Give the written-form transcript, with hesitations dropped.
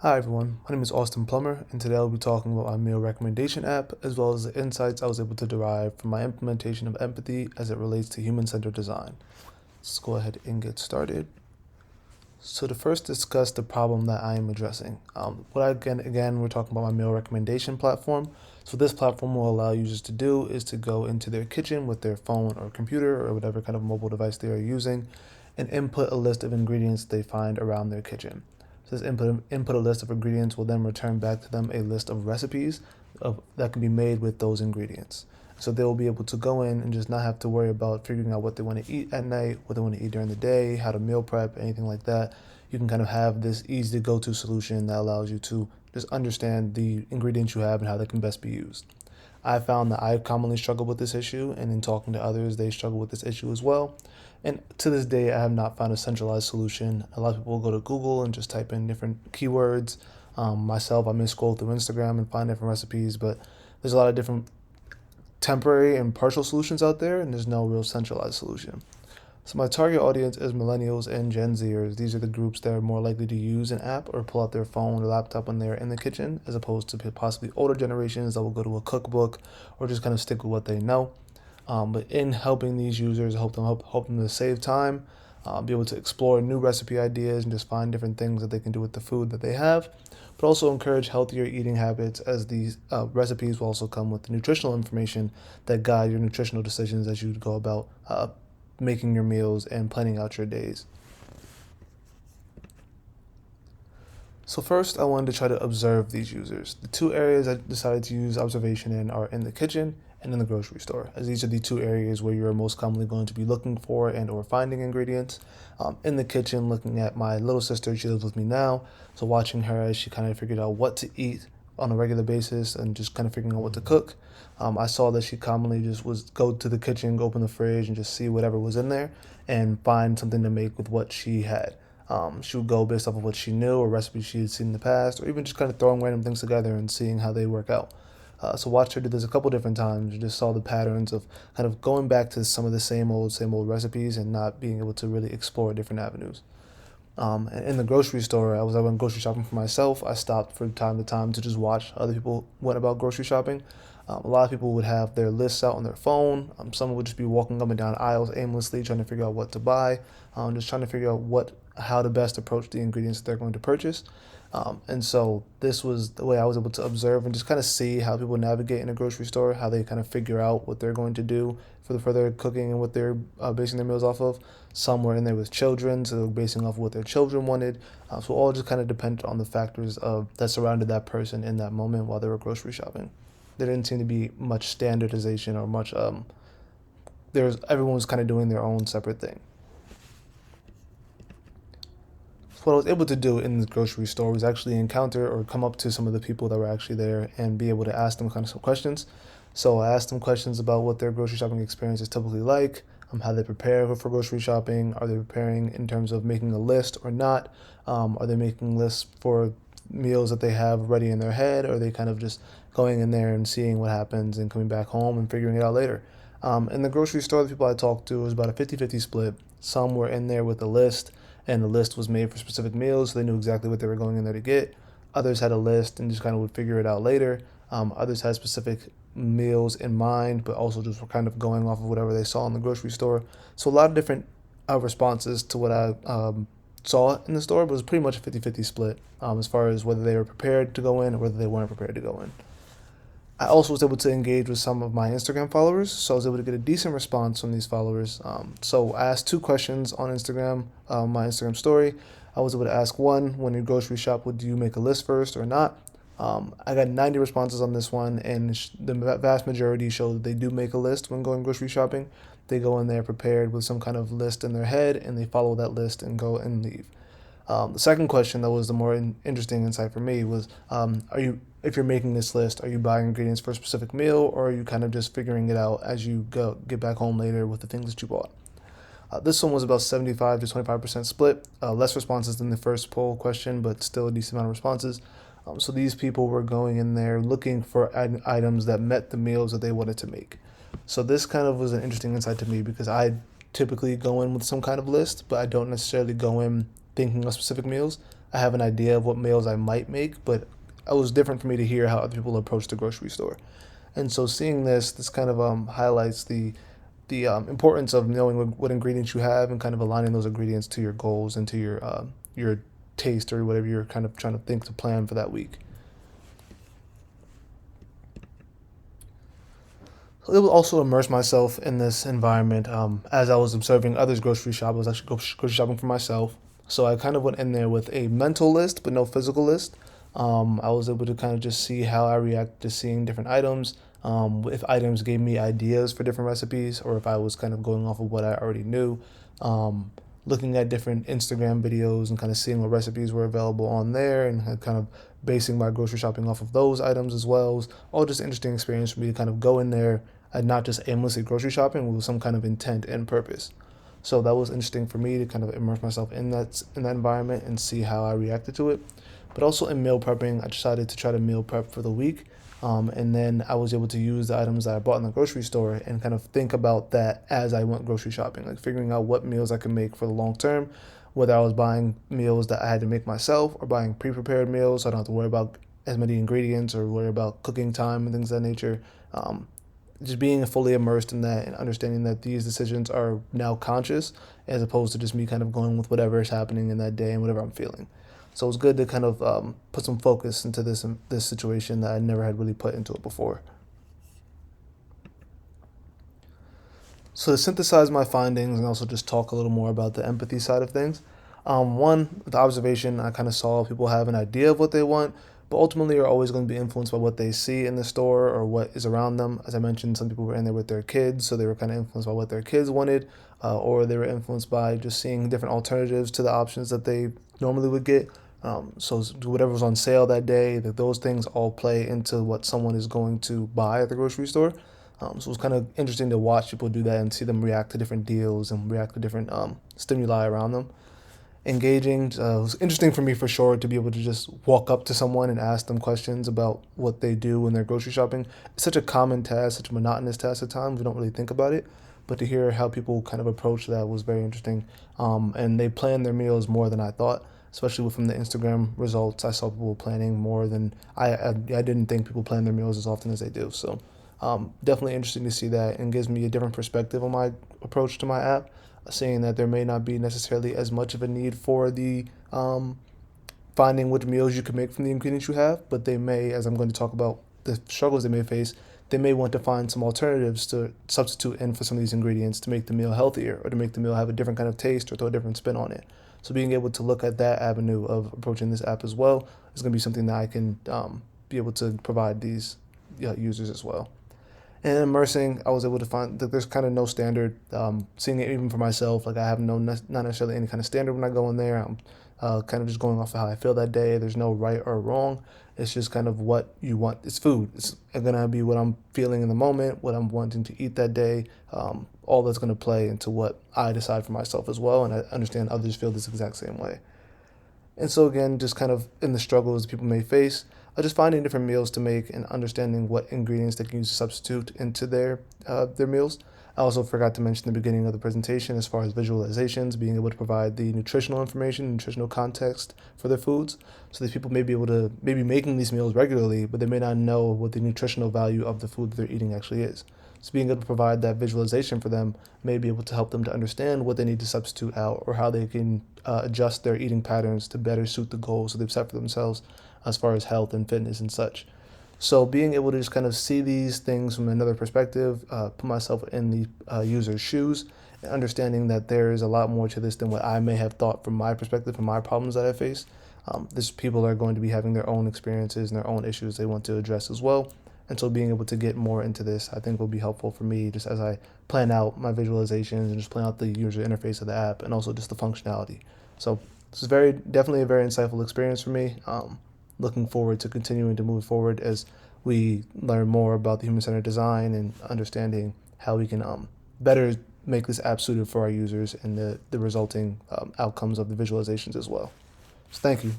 Hi everyone, my name is Austin Plummer, and today I'll be talking about my meal recommendation app as well as the insights I was able to derive from my implementation of empathy as it relates to human-centered design. Let's go ahead and get started. So to first discuss the problem that I am addressing, we're talking about my meal recommendation platform. So this platform will allow users to do is to go into their kitchen with their phone or computer or whatever kind of mobile device they are using, and input a list of ingredients they find around their kitchen. So this input a list of ingredients will then return back to them a list of recipes that can be made with those ingredients. So they'll be able to go in and just not have to worry about figuring out what they want to eat at night, what they want to eat during the day, how to meal prep, anything like that. You can kind of have this easy to go to solution that allows you to just understand the ingredients you have and how they can best be used. I found that I commonly struggle with this issue, and in talking to others, they struggle with this issue as well. And to this day, I have not found a centralized solution. A lot of people will go to Google and just type in different keywords. Myself, I may scroll through Instagram and find different recipes, but there's a lot of different temporary and partial solutions out there, and there's no real centralized solution. So my target audience is millennials and Gen Zers. These are the groups that are more likely to use an app or pull out their phone or laptop when they're in the kitchen, as opposed to possibly older generations that will go to a cookbook or just kind of stick with what they know. But in helping these users, help them to save time, be able to explore new recipe ideas and just find different things that they can do with the food that they have, but also encourage healthier eating habits as these recipes will also come with the nutritional information that guide your nutritional decisions as you go about making your meals and planning out your days. So first, I wanted to try to observe these users. The two areas I decided to use observation in are in the kitchen and in the grocery store, as these are the two areas where you're most commonly going to be looking for and or finding ingredients. In the kitchen, looking at my little sister, she lives with me now, so watching her as she kind of figured out what to eat on a regular basis and just kind of figuring out what to cook. I saw that she commonly just was go to the kitchen, open the fridge, and just see whatever was in there and find something to make with what she had. She would go based off of what she knew or recipes she had seen in the past, or even just kind of throwing random things together and seeing how they work out. So watched her do this a couple different times and just saw the patterns of kind of going back to some of the same old recipes and not being able to really explore different avenues. And in the grocery store, I went grocery shopping for myself. I stopped from time to time to just watch other people went about grocery shopping. A lot of people would have their lists out on their phone. Some would just be walking up and down aisles aimlessly, trying to figure out what to buy, just trying to figure out how to best approach the ingredients that they're going to purchase. And so this was the way I was able to observe and just kind of see how people navigate in a grocery store, how they kind of figure out what they're going to do for their cooking and what they're basing their meals off of. Some were in there with children, so they're basing off of what their children wanted. So all just kind of depended on the factors that surrounded that person in that moment while they were grocery shopping. There didn't seem to be much standardization or much. Everyone was kind of doing their own separate thing. What I was able to do in the grocery store was actually encounter or come up to some of the people that were actually there and be able to ask them kind of some questions. So I asked them questions about what their grocery shopping experience is typically like, how they prepare for grocery shopping, are they preparing in terms of making a list or not, are they making lists for meals that they have ready in their head, or are they kind of just going in there and seeing what happens and coming back home and figuring it out later. In the grocery store, the people I talked to, it was about a 50-50 split. Some were in there with a list, and the list was made for specific meals, so they knew exactly what they were going in there to get. Others had a list and just kind of would figure it out later. Others had specific meals in mind, but also just were kind of going off of whatever they saw in the grocery store. So a lot of different responses to what I saw in the store, but it was pretty much a 50-50 split as far as whether they were prepared to go in or whether they weren't prepared to go in. I also was able to engage with some of my Instagram followers, so I was able to get a decent response from these followers. So I asked two questions on Instagram, my Instagram story. I was able to ask one, when you grocery shop, would you make a list first or not? I got 90 responses on this one, and the vast majority show that they do make a list when going grocery shopping. They go in there prepared with some kind of list in their head, and they follow that list and go and leave. The second question that was the more interesting insight for me was, if you're making this list, are you buying ingredients for a specific meal, or are you kind of just figuring it out as you get back home later with the things that you bought? This one was about 75 to 25% split, less responses than the first poll question, but still a decent amount of responses. So these people were going in there looking for items that met the meals that they wanted to make. So this kind of was an interesting insight to me because I typically go in with some kind of list, but I don't necessarily go in thinking of specific meals. I have an idea of what meals I might make, but it was different for me to hear how other people approach the grocery store. And so seeing this kind of highlights the importance of knowing what ingredients you have and kind of aligning those ingredients to your goals and to your taste or whatever you're kind of trying to think to plan for that week. So it will also immerse myself in this environment. As I was observing others grocery shop, I was actually grocery shopping for myself. So I kind of went in there with a mental list, but no physical list. I was able to kind of just see how I react to seeing different items. If items gave me ideas for different recipes, or if I was kind of going off of what I already knew. Looking at different Instagram videos and kind of seeing what recipes were available on there and kind of basing my grocery shopping off of those items as well. It was all just an interesting experience for me to kind of go in there and not just aimlessly grocery shopping with some kind of intent and purpose. So that was interesting for me to kind of immerse myself in that environment and see how I reacted to it. But also in meal prepping, I decided to try to meal prep for the week. And then I was able to use the items that I bought in the grocery store and kind of think about that as I went grocery shopping, like figuring out what meals I could make for the long term, whether I was buying meals that I had to make myself or buying pre-prepared meals so I don't have to worry about as many ingredients or worry about cooking time and things of that nature. Just being fully immersed in that and understanding that these decisions are now conscious as opposed to just me kind of going with whatever is happening in that day and whatever I'm feeling. So it's good to kind of put some focus into this situation that I never had really put into it before. So to synthesize my findings and also just talk a little more about the empathy side of things. One, with observation, I kind of saw people have an idea of what they want, but ultimately are always going to be influenced by what they see in the store or what is around them. As I mentioned, some people were in there with their kids, so they were kind of influenced by what their kids wanted, or they were influenced by just seeing different alternatives to the options that they normally would get. So whatever was on sale that day, that those things all play into what someone is going to buy at the grocery store. So it's kind of interesting to watch people do that and see them react to different deals and react to different stimuli around them. Engaging. It was interesting for me for sure to be able to just walk up to someone and ask them questions about what they do when they're grocery shopping. It's such a common task, such a monotonous task at times. We don't really think about it. But to hear how people kind of approach that was very interesting. And they plan their meals more than I thought, especially from the Instagram results. I saw people planning more than I didn't think people plan their meals as often as they do. So definitely interesting to see that and gives me a different perspective on my approach to my app, saying that there may not be necessarily as much of a need for the finding which meals you can make from the ingredients you have, but they may, as I'm going to talk about the struggles they may face, they may want to find some alternatives to substitute in for some of these ingredients to make the meal healthier or to make the meal have a different kind of taste or throw a different spin on it. So being able to look at that avenue of approaching this app as well is going to be something that I can be able to provide these users as well. And immersing, I was able to find that there's kind of no standard. Seeing it even for myself, like I have not necessarily any kind of standard when I go in there. I'm kind of just going off of how I feel that day. There's no right or wrong. It's just kind of what you want. It's food. It's gonna be what I'm feeling in the moment, what I'm wanting to eat that day. All that's gonna play into what I decide for myself as well. And I understand others feel this exact same way. And so again, just kind of in the struggles people may face, just finding different meals to make and understanding what ingredients they can use to substitute into their meals. I also forgot to mention in the beginning of the presentation as far as visualizations, being able to provide the nutritional information, nutritional context for their foods, so that people may be able to maybe making these meals regularly, but they may not know what the nutritional value of the food that they're eating actually is. So being able to provide that visualization for them may be able to help them to understand what they need to substitute out or how they can adjust their eating patterns to better suit the goals that they've set for themselves as far as health and fitness and such. So being able to just kind of see these things from another perspective, put myself in the user's shoes, and understanding that there is a lot more to this than what I may have thought from my perspective, from my problems that I face. These people are going to be having their own experiences and their own issues they want to address as well. And so being able to get more into this, I think will be helpful for me just as I plan out my visualizations and just plan out the user interface of the app and also just the functionality. So this is definitely a very insightful experience for me. Looking forward to continuing to move forward as we learn more about the human-centered design and understanding how we can better make this app suited for our users and the resulting outcomes of the visualizations as well. So thank you.